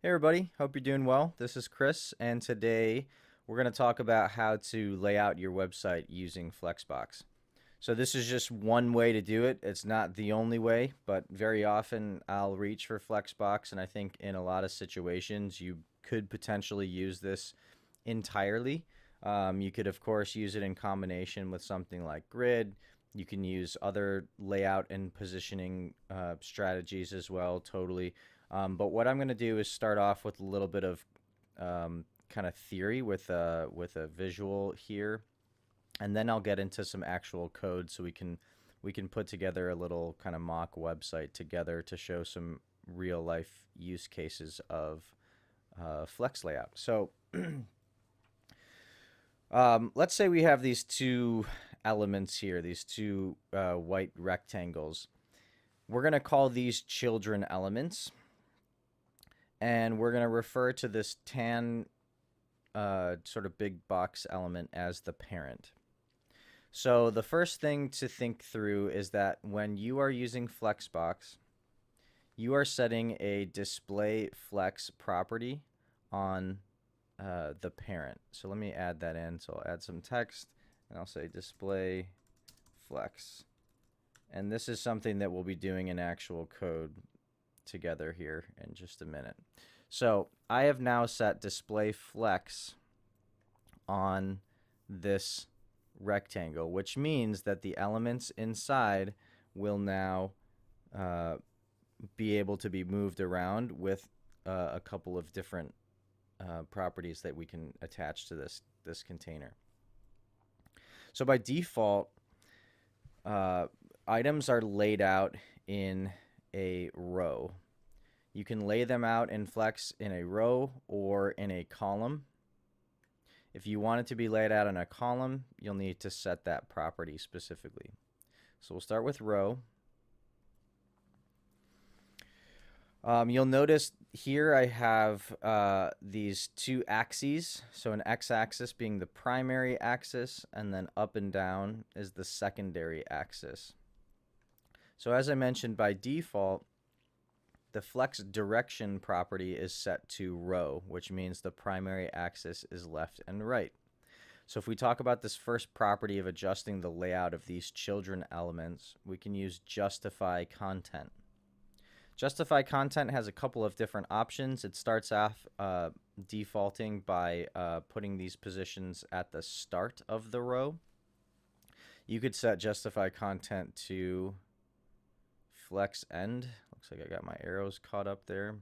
Hey everybody, hope you're doing well. This is Chris, and today we're going to talk about how to lay out your website using Flexbox. So this is just one way to do it. It's not the only way, but very often I'll reach for Flexbox, and I think in a lot of situations you could potentially use this entirely. You could, of course, use it in combination with something like Grid. You can use other layout and positioning strategies as well, totally. But what I'm going to do is start off with a little bit of kind of theory with a visual here, and then I'll get into some actual code so we can put together a little kind of mock website together to show some real life use cases of Flex layout. So let's say we have these two elements here, these two white rectangles. We're going to call these children elements, and we're going to refer to this tan sort of big box element as the parent. So the first thing to think through is that when you are using Flexbox, you are setting a display flex property on the parent. So let me add that in. So I'll add some text and I'll say display flex. And this is something that we'll be doing in actual code together here in just a minute. So I have now set display flex on this rectangle, which means that the elements inside will now be able to be moved around with a couple of different properties that we can attach to this container. So by default, items are laid out in a row. You can lay them out in Flex in a row or in a column. If you want it to be laid out in a column, you'll need to set that property specifically. So we'll start with row. You'll notice here I have these two axes. So an x-axis being the primary axis, and then up and down is the secondary axis. So as I mentioned, by default, the flex direction property is set to row, which means the primary axis is left and right. So if we talk about this first property of adjusting the layout of these children elements, we can use justify content. Justify content has a couple of different options. It starts off defaulting by putting these positions at the start of the row. You could set justify content to flex end. Looks like I got my arrows caught up there.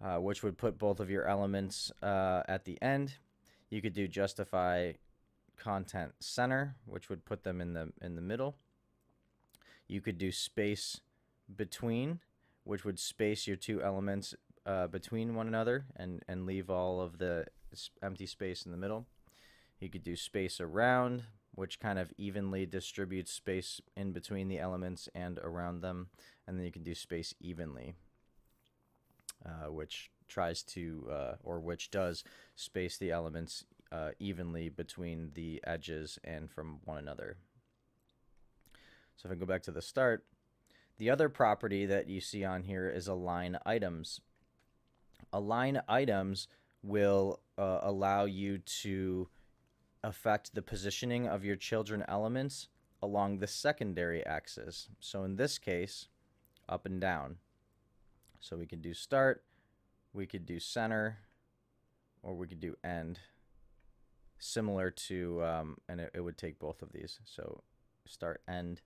Which would put both of your elements at the end. You could do justify content center, which would put them in the middle. You could do space between, which would space your two elements between one another and leave all of the empty space in the middle. You could do space around, which kind of evenly distributes space in between the elements and around them. And then you can do space evenly, which tries to, or which does space the elements evenly between the edges and from one another. So if I go back to the start, the other property that you see on here is align items. Align items will allow you to affect the positioning of your children elements along the secondary axis. So in this case, up and down. So we could do start, we could do center, or we could do end, similar to, and it would take both of these. So start, end.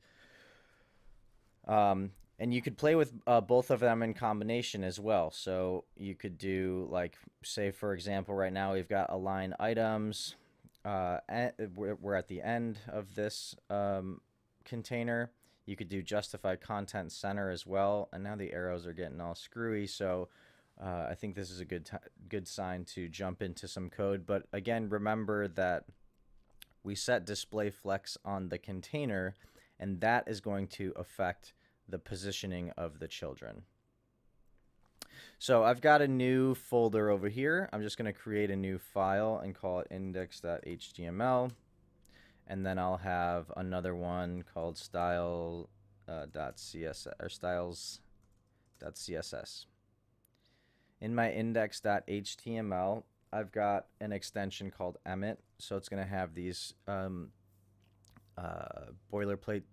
And you could play with both of them in combination as well. So you could do, like, say, for example, right now we've got align items. We're at the end of this container. You could do justify content center as well. And now the arrows are getting all screwy. So I think this is a good sign to jump into some code. But again, remember that we set display flex on the container, and that is going to affect the positioning of the children. So I've got a new folder over here. I'm just going to create a new file and call it index.html. And then I'll have another one called style.css or styles.css. In my index.html, I've got an extension called emit, so it's going to have these boilerplate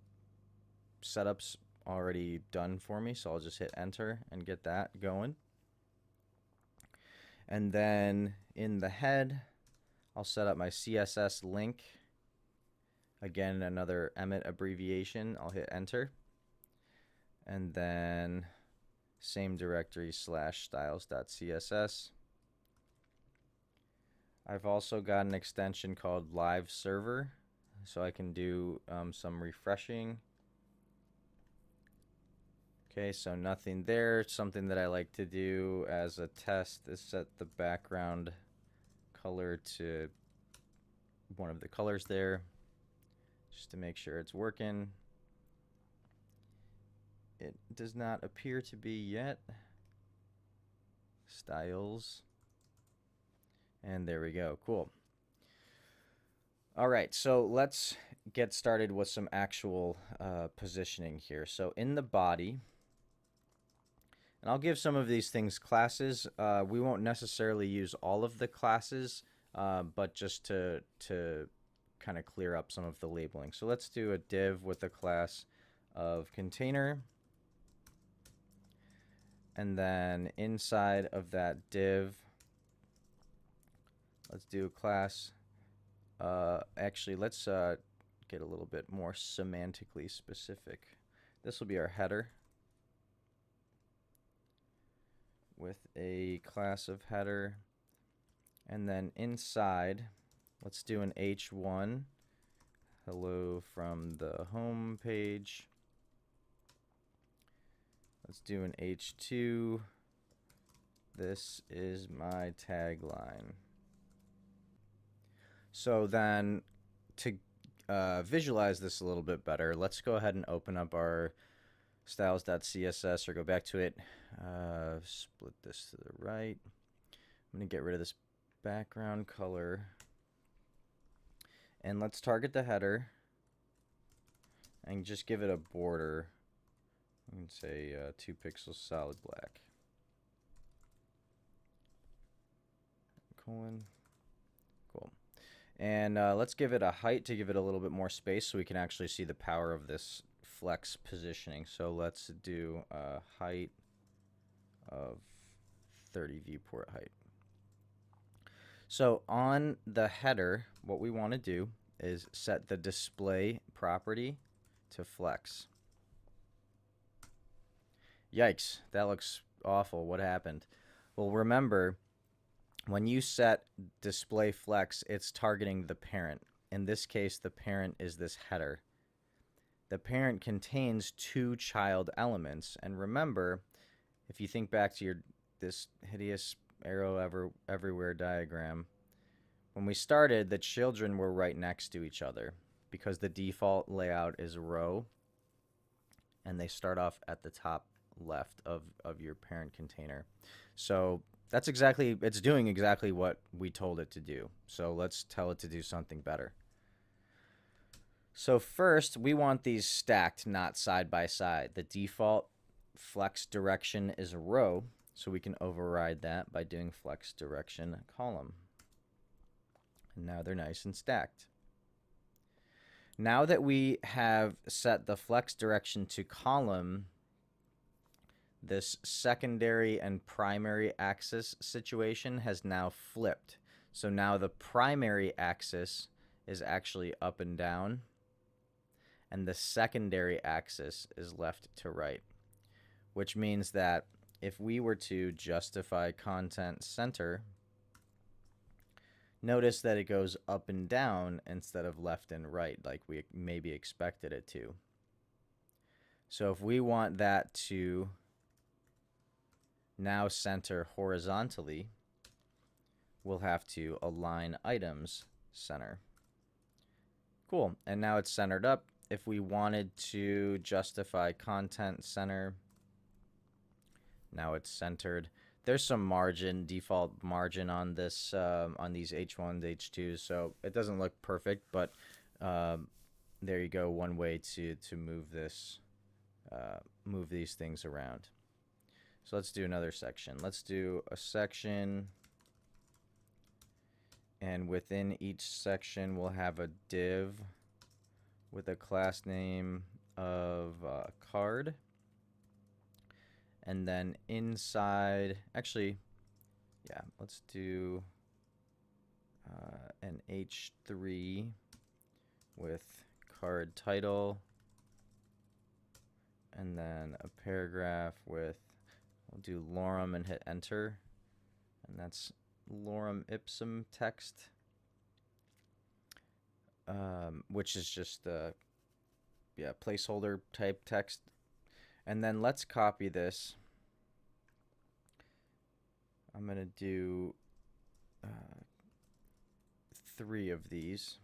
setups already done for me, so I'll just hit enter and get that going. And then in the head, I'll set up my CSS link. Again, another emit abbreviation. I'll hit enter. And then same directory / styles.css. I've also got an extension called live server, so I can do some refreshing. Okay, so nothing there. Something that I like to do as a test is set the background color to one of the colors there, just to make sure it's working. It does not appear to be yet. Styles. And there we go. Cool. All right, so let's get started with some actual positioning here. So in the body, and I'll give some of these things classes. We won't necessarily use all of the classes, but just to kind of clear up some of the labeling. So let's do a div with a class of container. And then inside of that div, let's do a class. Actually, let's get a little bit more semantically specific. This will be our header with a class of header. And then inside, let's do an h1. Hello from the home page. Let's do an h2. This is my tagline. So then to visualize this a little bit better, let's go ahead and open up our styles.css or go back to it. Split this to the right. I'm going to get rid of this background color. And let's target the header and just give it a border. I can say 2 pixels solid black. Colon. Cool. And let's give it a height to give it a little bit more space so we can actually see the power of this flex positioning. So let's do a height of 30 viewport height. So on the header, what we want to do is set the display property to flex. Yikes, that looks awful. What happened? Well, remember, when you set display flex, it's targeting the parent. In this case, the parent is this header. The parent contains 2 child elements. And remember, if you think back to this hideous arrow everywhere diagram, when we started, the children were right next to each other because the default layout is row, and they start off at the top left of your parent container. So that's exactly, it's doing exactly what we told it to do. So let's tell it to do something better. So first, we want these stacked, not side by side. The default flex direction is a row, so we can override that by doing flex direction column. And now they're nice and stacked. Now that we have set the flex direction to column, this secondary and primary axis situation has now flipped. So now the primary axis is actually up and down, and the secondary axis is left to right, which means that if we were to justify content center, notice that it goes up and down instead of left and right like we maybe expected it to. So if we want that to now center horizontally, we'll have to align items center. Cool, and now it's centered up. If we wanted to justify content center, now it's centered. There's some margin, default margin on this, on these H1s, H2s, so it doesn't look perfect, but there you go, one way to move this, move these things around. So let's do another section. Let's do a section, and within each section we'll have a div with a class name of card. And then inside, actually, yeah, let's do an H3 with card title, and then a paragraph with, we'll do lorem and hit enter, and that's lorem ipsum text, which is just the placeholder type text. And then let's copy this. I'm going to do 3 of these.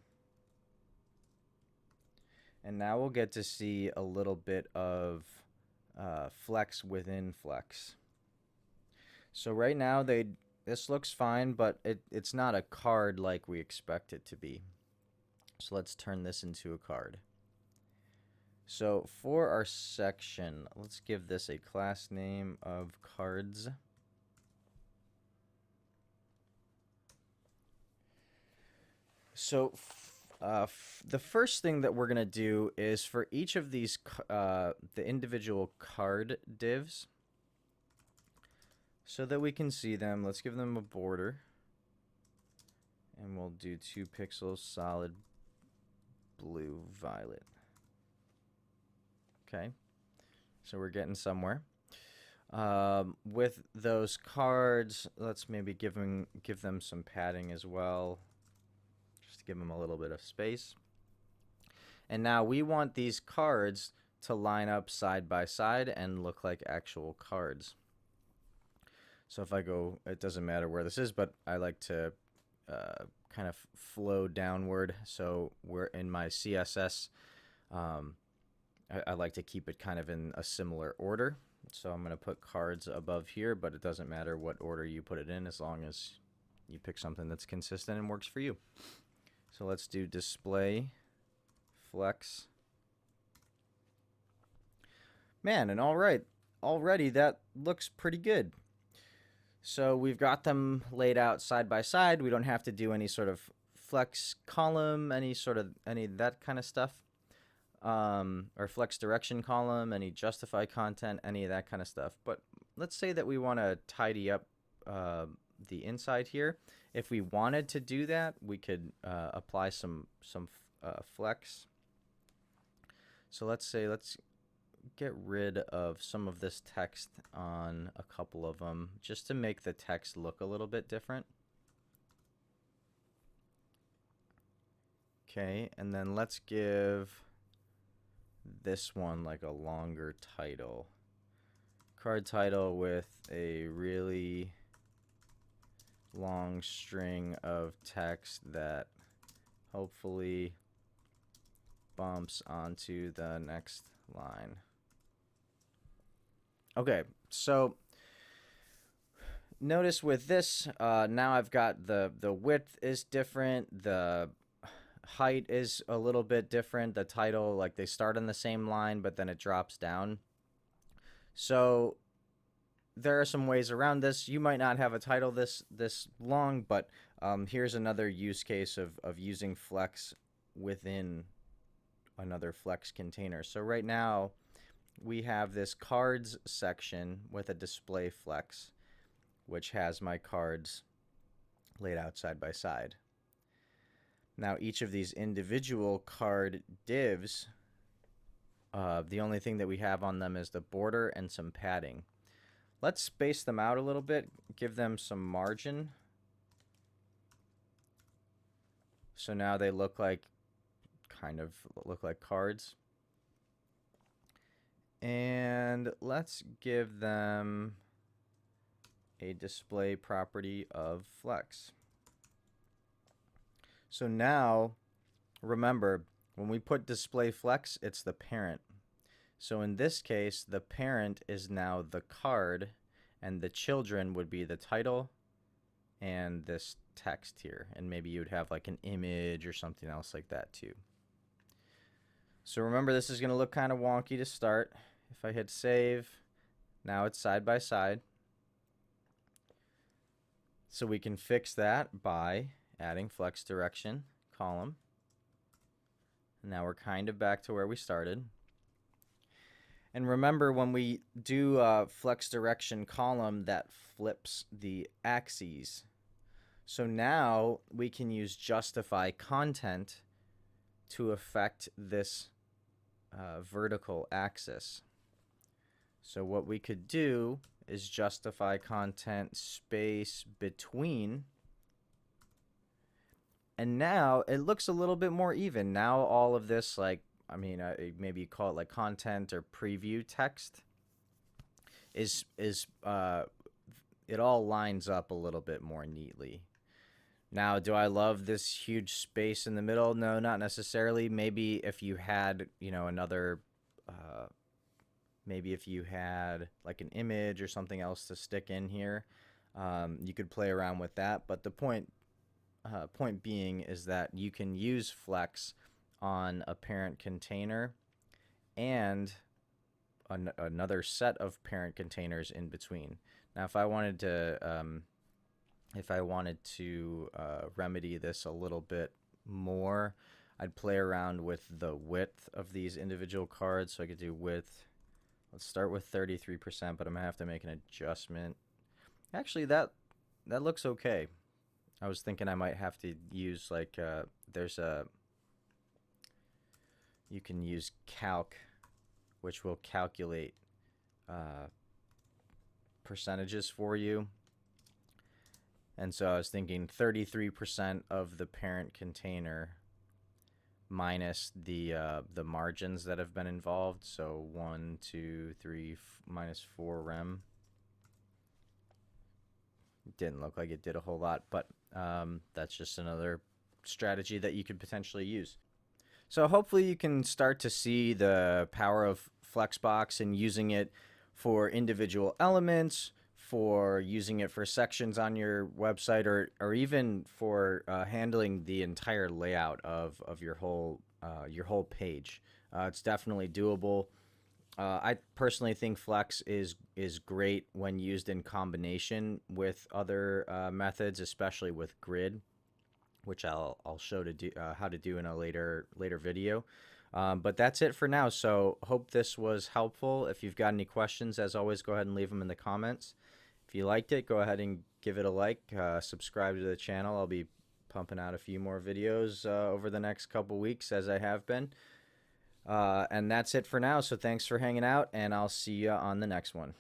And now we'll get to see a little bit of flex within flex. So right now this looks fine, but it's not a card like we expect it to be. So let's turn this into a card. So for our section, let's give this a class name of cards. So the first thing that we're going to do is for each of these, the individual card divs, so that we can see them, let's give them a border. And we'll do 2 pixels solid blue violet. Okay, so we're getting somewhere. With those cards, let's maybe give them some padding as well, just to give them a little bit of space. And now we want these cards to line up side by side and look like actual cards. So if I go, it doesn't matter where this is, but I like to kind of flow downward. So we're in my CSS. I like to keep it kind of in a similar order. So I'm going to put cards above here, but it doesn't matter what order you put it in as long as you pick something that's consistent and works for you. So let's do display flex. Man, and all right, already that looks pretty good. So we've got them laid out side by side. We don't have to do any sort of flex column, any of that kind of stuff. Or flex direction column, any justify content, any of that kind of stuff. But let's say that we want to tidy up the inside here. If we wanted to do that, we could apply some flex. So let's get rid of some of this text on a couple of them, just to make the text look a little bit different. Okay, and then let's give this one like a longer title. Card title with a really long string of text that hopefully bumps onto the next line. Okay, so notice with this, now I've got the width is different, the height is a little bit different, the title, like they start on the same line, but then it drops down. So there are some ways around this. You might not have a title this long, but here's another use case of using flex within another flex container. So right now we have this cards section with a display flex, which has my cards laid out side by side. Now each of these individual card divs, the only thing that we have on them is the border and some padding. Let's space them out a little bit, give them some margin. So now they look like, kind of look like cards. And let's give them a display property of flex. So now, remember, when we put display flex, it's the parent. So in this case, the parent is now the card, and the children would be the title and this text here. And maybe you'd have like an image or something else like that too. So remember, this is going to look kind of wonky to start. If I hit save, Now it's side by side. So we can fix that by adding flex direction column. Now we're kind of back to where we started. And remember, when we do flex direction column, that flips the axes. So now we can use justify content to affect this vertical axis. So what we could do is justify content space between. And now it looks a little bit more even. Now all of this, like, I mean, maybe you call it like content or preview text, is it all lines up a little bit more neatly. Now, do I love this huge space in the middle? No, not necessarily. Maybe if you had, you know, another, maybe if you had like an image or something else to stick in here, you could play around with that. But the point being is that you can use flex on a parent container and another set of parent containers in between. Now, if I wanted to remedy this a little bit more, I'd play around with the width of these individual cards. So I could do width. Let's start with 33%, but I'm gonna have to make an adjustment. Actually, that looks okay. I was thinking I might have to use like you can use calc, which will calculate percentages for you. And so I was thinking 33% of the parent container minus the margins that have been involved. So 1, 2, 3, minus 4 rem. Didn't look like it did a whole lot, but that's just another strategy that you could potentially use. So hopefully you can start to see the power of Flexbox and using it for individual elements, for using it for sections on your website, or even for handling the entire layout of your whole page. It's definitely doable. I personally think Flex is great when used in combination with other methods, especially with grid, which I'll show how to do in a later video. But that's it for now. So hope this was helpful. If you've got any questions, as always, go ahead and leave them in the comments. If you liked it, go ahead and give it a like. Subscribe to the channel. I'll be pumping out a few more videos over the next couple weeks, as I have been. And that's it for now. So thanks for hanging out, and I'll see you on the next one.